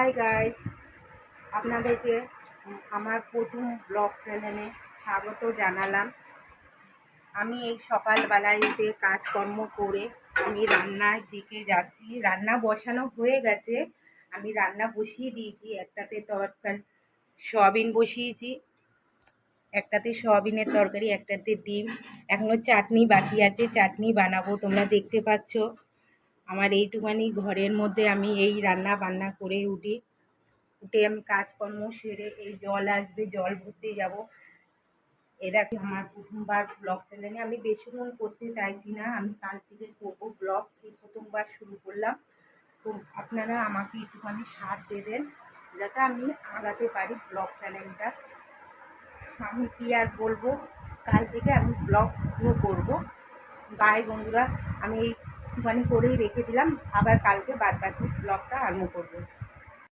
Hi guys, আপনাদেরকে আমার প্রথম ব্লগ চ্যানেলে স্বাগত জানালাম। আমি এই সকালবেলায় উঠে কাজকর্ম করে আমি রান্নার দিকে যাচ্ছি। রান্না বসানো হয়ে গেছে, আমি রান্না বসিয়ে দিয়েছি। একটাতে তরকারি সয়াবিন বসিয়েছি, একটাতে সয়াবিনের তরকারি, একটাতে ডিম। এখনও চাটনি বাকি আছে, চাটনি বানাবো। তোমরা দেখতে পাচ্ছ আমার এইটুখানি ঘরের মধ্যে আমি এই রান্না বান্না করে উঠে আমি কাজকর্ম সেরে এই জল আসবে, জল ভরতে যাব। এরা কি আমার প্রথমবার ব্লগ চ্যানেলে আমি বেশিক্ষণ করতে চাইছি না, আমি কাল থেকে করবো ব্লগ। এই প্রথমবার শুরু করলাম, তো আপনারা আমাকে একটুখানি সাথ দেবেন যাতে আমি আগাতে পারি ব্লগ চ্যানেলটা। আমি কি আর বলবো, কাল থেকে আমি ব্লগ শুরু করবো। বাই বন্ধুরা, আমি একটুখানি করেই রেখে দিলাম, আবার কালকে বাদ বাকি ব্লগটা আরম্ভ করবো।